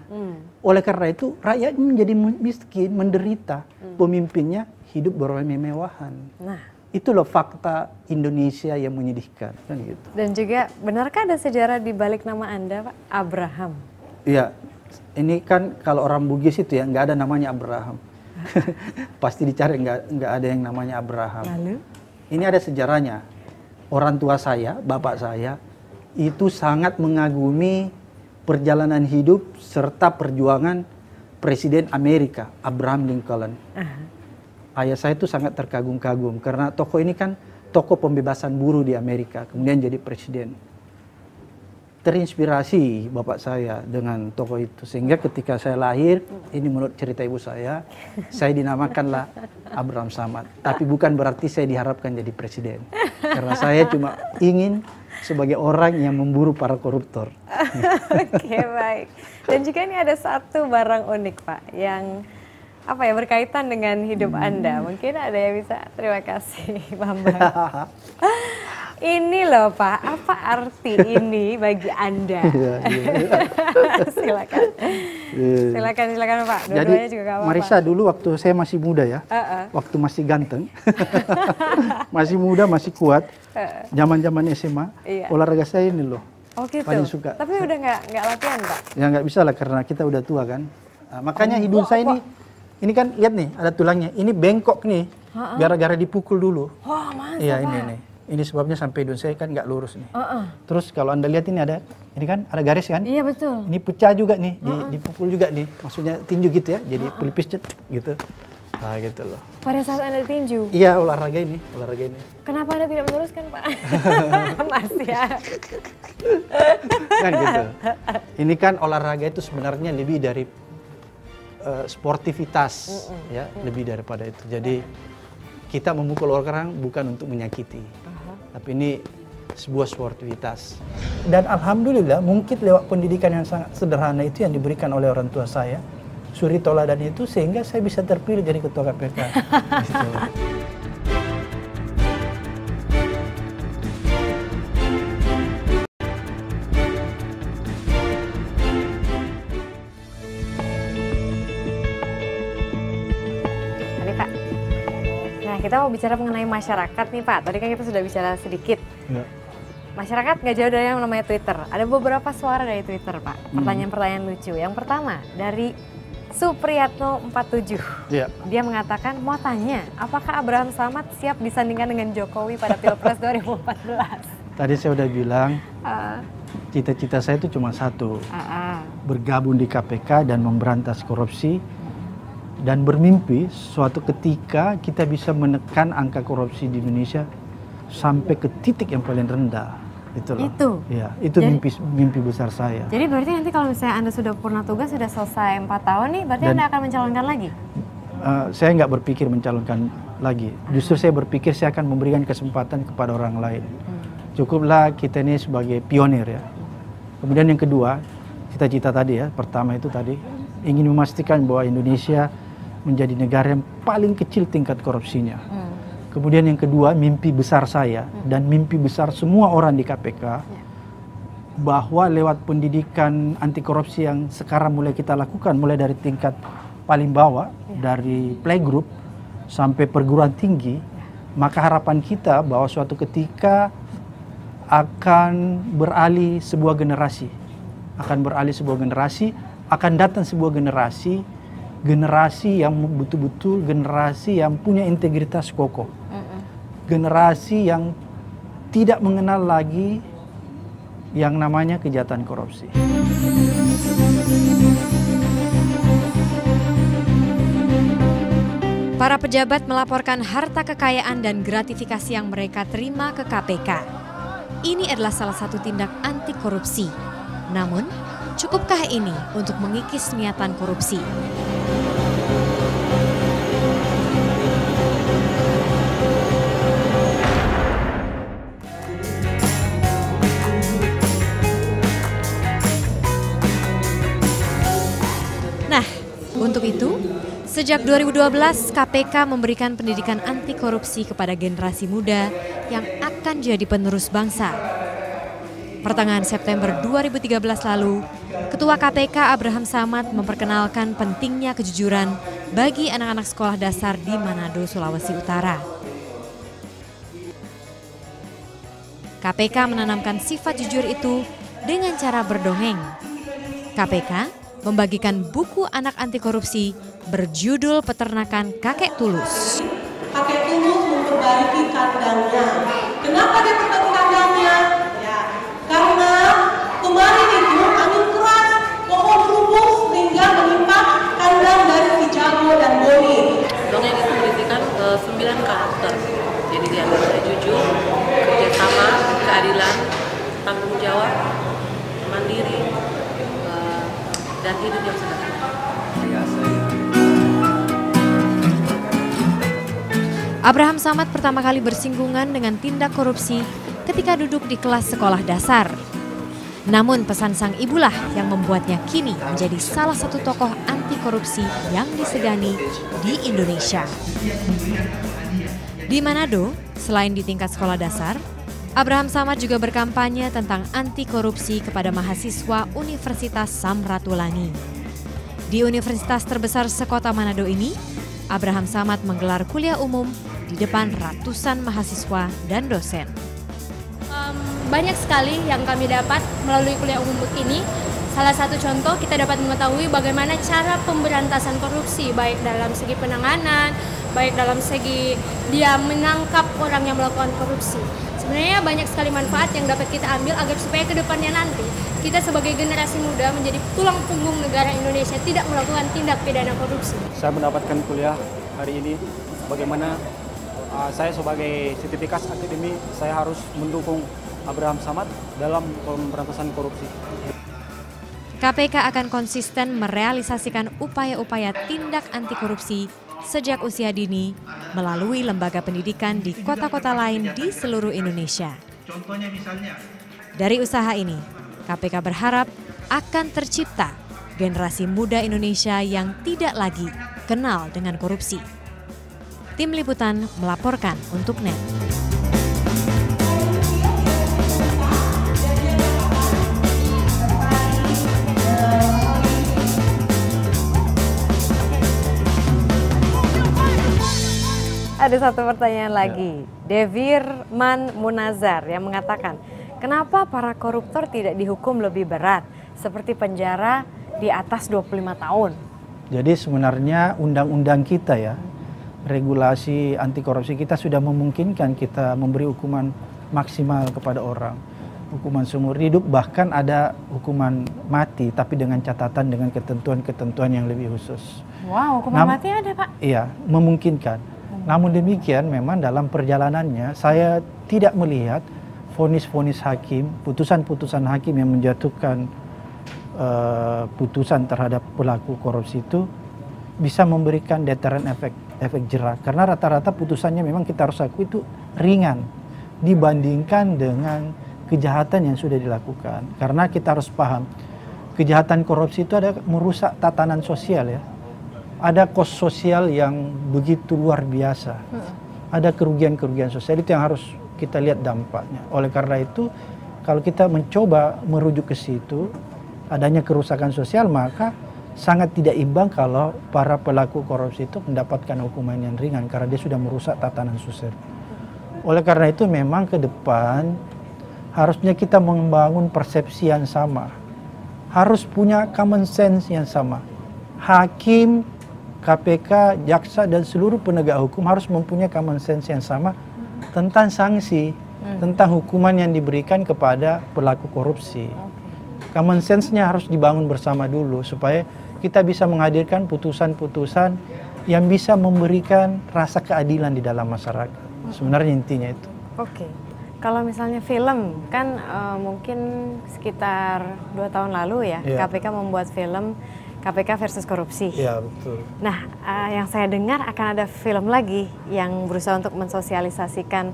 Oleh karena itu, rakyatnya menjadi miskin, menderita. Pemimpinnya hidup bermewah-mewahan. Nah, itu loh fakta Indonesia yang menyedihkan. Kan gitu. dan juga benarkah ada sejarah di balik nama Anda, Pak? Abraham. Iya, ini kan kalau orang Bugis itu ya nggak ada namanya Abraham. Pasti dicari nggak ada yang namanya Abraham. Lalu? Ini ada sejarahnya. Orang tua saya, bapak saya, itu sangat mengagumi perjalanan hidup serta perjuangan Presiden Amerika, Abraham Lincoln. Ayah saya itu sangat terkagum-kagum karena tokoh ini kan tokoh pembebasan buruh di Amerika, kemudian jadi presiden. Terinspirasi bapak saya dengan tokoh itu, sehingga ketika saya lahir, ini menurut cerita ibu saya dinamakanlah Abraham Samad. Tapi bukan berarti saya diharapkan jadi presiden, karena saya cuma ingin sebagai orang yang memburu para koruptor. Oke, baik. Dan juga ini ada satu barang unik, Pak, yang berkaitan dengan hidup Anda. Mungkin ada yang bisa, terima kasih, Bambang. Ini loh Pak, apa arti ini bagi Anda? Silakan. Silakan Pak. Dua-duanya juga gak apa-apa. Marisa dulu waktu saya masih muda ya, waktu masih ganteng, masih muda, masih kuat, zaman-zaman SMA, olahraga saya ini loh. Oh gitu. Paling suka. Tapi udah nggak latihan Pak? Ya nggak bisa lah karena kita udah tua kan. Nah, makanya hidung saya ini kan lihat nih ada tulangnya. Ini bengkok nih, gara-gara dipukul dulu. Wah masa Iya Pak? ini nih. Ini sebabnya sampai hidung saya kan nggak lurus nih. Terus kalau Anda lihat ini kan ada garis kan? Iya betul. Ini pecah juga nih, dipukul juga nih. Maksudnya tinju gitu ya, jadi pelipis gitu. Nah gitu loh. Pada saat Anda tinju? Iya olahraga ini. Kenapa Anda tidak meneruskan Pak? Masih ya. Kan gitu. Ini kan olahraga itu sebenarnya lebih dari sportivitas, ya, lebih daripada itu. Jadi kita memukul orang bukan untuk menyakiti, tapi ini sebuah sportivitas. Dan alhamdulillah mungkin lewat pendidikan yang sangat sederhana itu yang diberikan oleh orang tua saya, suri toladan itu, sehingga saya bisa terpilih jadi ketua KPK. Gitu. Kita mau bicara mengenai masyarakat nih Pak, tadi kan kita sudah bicara sedikit. Ya. Masyarakat nggak jauh dari yang namanya Twitter. Ada beberapa suara dari Twitter Pak, pertanyaan-pertanyaan lucu. Yang pertama dari Supriyatno 47. Ya. Dia mengatakan, mau tanya, apakah Abraham Samad siap disandingkan dengan Jokowi pada Pilpres 2014? Tadi saya udah bilang, cita-cita saya itu cuma satu, bergabung di KPK dan memberantas korupsi. Dan bermimpi suatu ketika kita bisa menekan angka korupsi di Indonesia sampai ke titik yang paling rendah. Itu loh. Ya, itu jadi, mimpi besar saya. Jadi berarti nanti kalau misalnya Anda sudah purna tugas, sudah selesai 4 tahun nih, berarti Anda akan mencalonkan lagi? Saya nggak berpikir mencalonkan lagi. Justru saya berpikir saya akan memberikan kesempatan kepada orang lain. Cukuplah kita ini sebagai pionir ya. Kemudian yang kedua, cita-cita tadi ya, pertama itu tadi ingin memastikan bahwa Indonesia menjadi negara yang paling kecil tingkat korupsinya. Kemudian yang kedua, mimpi besar saya dan mimpi besar semua orang di KPK, bahwa lewat pendidikan anti korupsi yang sekarang mulai kita lakukan, mulai dari tingkat paling bawah, dari playgroup sampai perguruan tinggi, maka harapan kita bahwa suatu ketika akan beralih sebuah generasi, akan datang sebuah generasi yang betul-betul generasi yang punya integritas kokoh, generasi yang tidak mengenal lagi yang namanya kejahatan korupsi. Para pejabat melaporkan harta kekayaan dan gratifikasi yang mereka terima ke KPK. Ini adalah salah satu tindak anti korupsi. Namun, cukupkah ini untuk mengikis niatan korupsi? Nah, untuk itu, sejak 2012 KPK memberikan pendidikan anti korupsi kepada generasi muda yang akan jadi penerus bangsa. Pertengahan September 2013 lalu, Ketua KPK Abraham Samad memperkenalkan pentingnya kejujuran bagi anak-anak sekolah dasar di Manado, Sulawesi Utara. KPK menanamkan sifat jujur itu dengan cara berdongeng. KPK membagikan buku anak anti korupsi berjudul Peternakan Kakek Tulus. Kakek Tulus memperbaiki kandangnya. Kenapa dia perbaiki kandangnya? Ya, karena kemarin itu angin keras, pohon rubuh sehingga menimpa kandang dari si Jago dan Boni. Dongeng itu berisikan 9 karakter. Jadi diantaranya jujur, kerjasama, keadilan, tanggung jawab, mandiri, dan hidup yang sederhana. Abraham Samad pertama kali bersinggungan dengan tindak korupsi ketika duduk di kelas sekolah dasar. Namun pesan sang ibulah yang membuatnya kini menjadi salah satu tokoh anti korupsi yang disegani di Indonesia. Di Manado, selain di tingkat sekolah dasar, Abraham Samad juga berkampanye tentang anti korupsi kepada mahasiswa Universitas Samratulangi. Di universitas terbesar sekota Manado ini, Abraham Samad menggelar kuliah umum di depan ratusan mahasiswa dan dosen. Banyak sekali yang kami dapat melalui kuliah umum ini. Salah satu contoh kita dapat mengetahui bagaimana cara pemberantasan korupsi, baik dalam segi penanganan, baik dalam segi dia menangkap orang yang melakukan korupsi. Sebenarnya banyak sekali manfaat yang dapat kita ambil agar supaya ke depannya nanti kita sebagai generasi muda menjadi tulang punggung negara Indonesia, tidak melakukan tindak pidana korupsi. Saya mendapatkan kuliah hari ini, bagaimana saya sebagai sertifikat akademi, saya harus mendukung Abraham Samad dalam pemberantasan korupsi. KPK akan konsisten merealisasikan upaya-upaya tindak anti korupsi sejak usia dini melalui lembaga pendidikan di kota-kota lain di seluruh Indonesia. Dari usaha ini, KPK berharap akan tercipta generasi muda Indonesia yang tidak lagi kenal dengan korupsi. Tim Liputan melaporkan untuk NET. Ada satu pertanyaan lagi, Devirman Munazar yang mengatakan, kenapa para koruptor tidak dihukum lebih berat, seperti penjara di atas 25 tahun? Jadi sebenarnya undang-undang kita ya, regulasi anti korupsi kita sudah memungkinkan kita memberi hukuman maksimal kepada orang. Hukuman seumur hidup, bahkan ada hukuman mati, tapi dengan catatan dengan ketentuan-ketentuan yang lebih khusus. Wow, hukuman mati ada Pak? Iya, memungkinkan. Namun demikian memang dalam perjalanannya saya tidak melihat vonis-vonis hakim, putusan-putusan hakim yang menjatuhkan putusan terhadap pelaku korupsi itu bisa memberikan deterrent efek jera. Karena rata-rata putusannya memang kita harus akui itu ringan dibandingkan dengan kejahatan yang sudah dilakukan. Karena kita harus paham, kejahatan korupsi itu ada merusak tatanan sosial ya. Ada kos sosial yang begitu luar biasa. Ada kerugian-kerugian sosial, itu yang harus kita lihat dampaknya. Oleh karena itu, kalau kita mencoba merujuk ke situ, adanya kerusakan sosial, maka sangat tidak imbang kalau para pelaku korupsi itu mendapatkan hukuman yang ringan karena dia sudah merusak tatanan sosial. Oleh karena itu memang ke depan harusnya kita membangun persepsi yang sama. Harus punya common sense yang sama. Hakim, KPK, jaksa dan seluruh penegak hukum harus mempunyai common sense yang sama tentang sanksi, tentang hukuman yang diberikan kepada pelaku korupsi. Common sense-nya harus dibangun bersama dulu supaya kita bisa menghadirkan putusan-putusan yang bisa memberikan rasa keadilan di dalam masyarakat. Sebenarnya intinya itu. Oke. Kalau misalnya film kan mungkin sekitar 2 tahun lalu ya, KPK membuat film KPK versus korupsi. Iya, betul. Nah, yang saya dengar akan ada film lagi yang berusaha untuk mensosialisasikan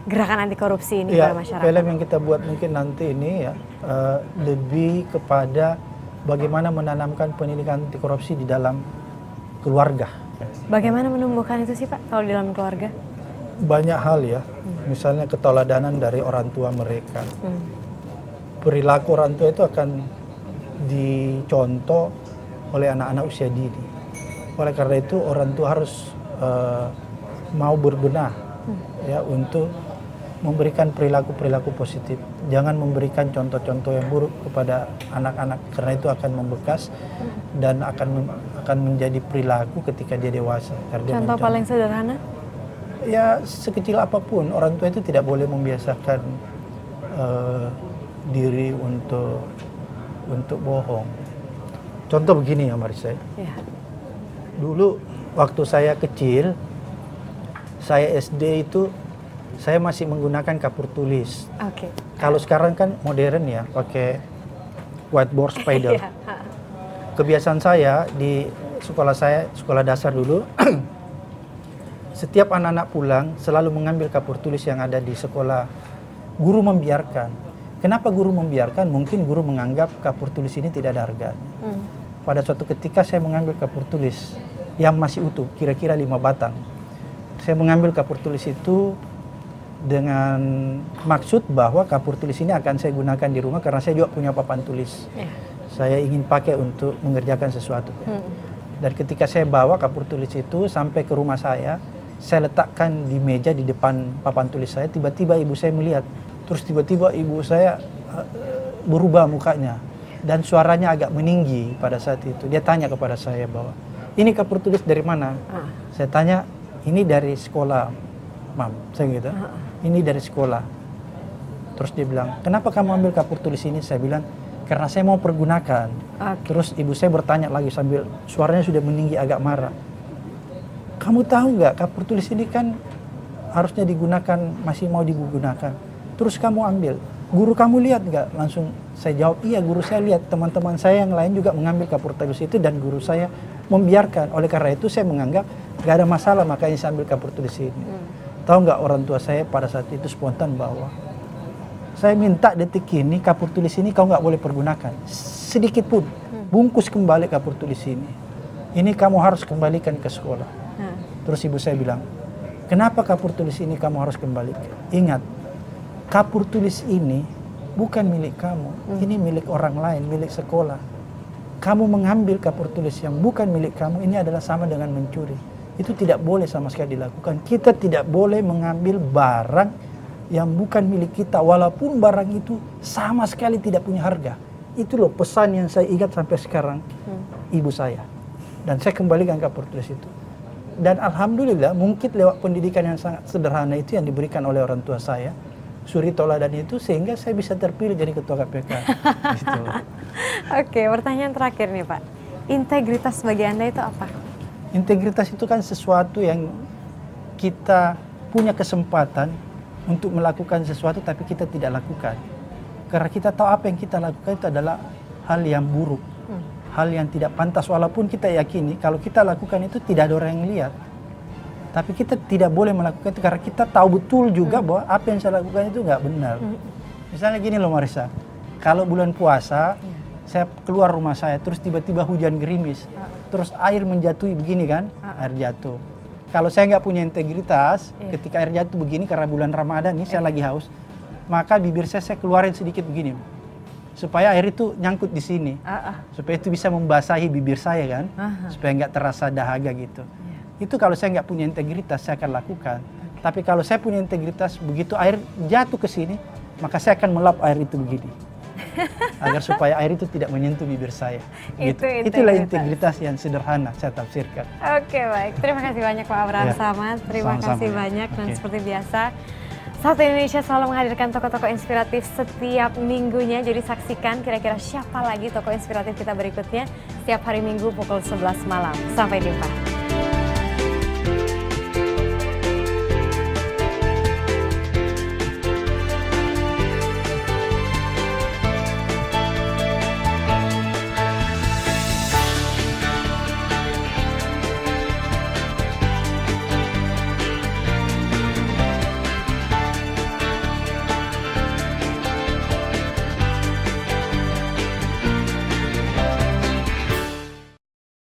gerakan anti korupsi ini kepada masyarakat. Film yang kita buat mungkin nanti ini ya lebih kepada bagaimana menanamkan pendidikan anti korupsi di dalam keluarga. Bagaimana menumbuhkan itu sih Pak kalau di dalam keluarga? Banyak hal ya, misalnya keteladanan dari orang tua mereka. Perilaku orang tua itu akan dicontoh oleh anak-anak usia dini. Oleh karena itu orang tua harus mau berbenah ya untuk memberikan perilaku-perilaku positif. Jangan memberikan contoh-contoh yang buruk kepada anak-anak karena itu akan membekas dan akan menjadi perilaku ketika dia dewasa. Contoh paling sederhana? Ya sekecil apapun orang tua itu tidak boleh membiasakan diri untuk bohong. Contoh begini ya Marisa. Dulu waktu saya kecil, saya SD itu saya masih menggunakan kapur tulis. Kalau sekarang kan modern ya, pakai whiteboard spider. Kebiasaan saya di sekolah dasar dulu, setiap anak-anak pulang selalu mengambil kapur tulis yang ada di sekolah. Guru membiarkan. Kenapa guru membiarkan? Mungkin guru menganggap kapur tulis ini tidak ada harganya. Pada suatu ketika saya mengambil kapur tulis yang masih utuh, kira-kira 5 batang. Saya mengambil kapur tulis itu dengan maksud bahwa kapur tulis ini akan saya gunakan di rumah karena saya juga punya papan tulis. Saya ingin pakai untuk mengerjakan sesuatu. Dan ketika saya bawa kapur tulis itu sampai ke rumah saya letakkan di meja di depan papan tulis saya, tiba-tiba ibu saya melihat. Terus tiba-tiba ibu saya berubah mukanya. Dan suaranya agak meninggi pada saat itu. Dia tanya kepada saya bahwa, ini kapur tulis dari mana? Saya tanya, ini dari sekolah, Mam. Saya gitu, ini dari sekolah. Terus dia bilang, kenapa kamu ambil kapur tulis ini? Saya bilang, karena saya mau pergunakan. Terus ibu saya bertanya lagi sambil suaranya sudah meninggi agak marah. Kamu tahu nggak kapur tulis ini kan harusnya digunakan, masih mau digunakan. Terus kamu ambil. Guru kamu lihat nggak? Langsung saya jawab, iya guru saya lihat. Teman-teman saya yang lain juga mengambil kapur tulis itu dan guru saya membiarkan. Oleh karena itu saya menganggap nggak ada masalah makanya saya ambil kapur tulis ini. Tahu nggak orang tua saya pada saat itu spontan bahwa saya minta detik ini kapur tulis ini kau nggak boleh pergunakan. Sedikit pun. Bungkus kembali kapur tulis ini. Ini kamu harus kembalikan ke sekolah. Terus ibu saya bilang, kenapa kapur tulis ini kamu harus kembalikan? Ingat, kapur tulis ini bukan milik kamu, ini milik orang lain, milik sekolah. Kamu mengambil kapur tulis yang bukan milik kamu, ini adalah sama dengan mencuri. Itu tidak boleh sama sekali dilakukan. Kita tidak boleh mengambil barang yang bukan milik kita, walaupun barang itu sama sekali tidak punya harga. Itu loh pesan yang saya ingat sampai sekarang ibu saya. Dan saya kembalikan kapur tulis itu. Dan alhamdulillah mungkin lewat pendidikan yang sangat sederhana itu yang diberikan oleh orang tua saya, suri toladan itu, sehingga saya bisa terpilih jadi ketua KPK. Gitu. Oke, pertanyaan terakhir nih Pak. Integritas bagi Anda itu apa? Integritas itu kan sesuatu yang kita punya kesempatan untuk melakukan sesuatu tapi kita tidak lakukan. Karena kita tahu apa yang kita lakukan itu adalah hal yang buruk. Hal yang tidak pantas, walaupun kita yakini kalau kita lakukan itu tidak ada orang yang lihat. Tapi kita tidak boleh melakukan itu karena kita tahu betul juga bahwa apa yang saya lakukan itu nggak benar. Misalnya gini loh Marisa, kalau bulan puasa, saya keluar rumah saya, terus tiba-tiba hujan gerimis, terus air menjatuhi begini kan, air jatuh. Kalau saya nggak punya integritas, ketika air jatuh begini karena bulan Ramadan ini saya lagi haus, maka bibir saya keluarin sedikit begini, supaya air itu nyangkut di sini, supaya itu bisa membasahi bibir saya kan, supaya nggak terasa dahaga gitu. Itu kalau saya nggak punya integritas saya akan lakukan. Tapi kalau saya punya integritas, begitu air jatuh ke sini, maka saya akan melap air itu begini. Agar supaya air itu tidak menyentuh bibir saya. Gitu. Itulah integritas yang sederhana saya tafsirkan. Oke, baik. Terima kasih banyak Pak Abraham Samad. Terima kasih banyak. Dan seperti biasa, Satu Indonesia selalu menghadirkan tokoh-tokoh inspiratif setiap minggunya. Jadi saksikan kira-kira siapa lagi tokoh inspiratif kita berikutnya setiap hari Minggu pukul 11 malam. Sampai jumpa.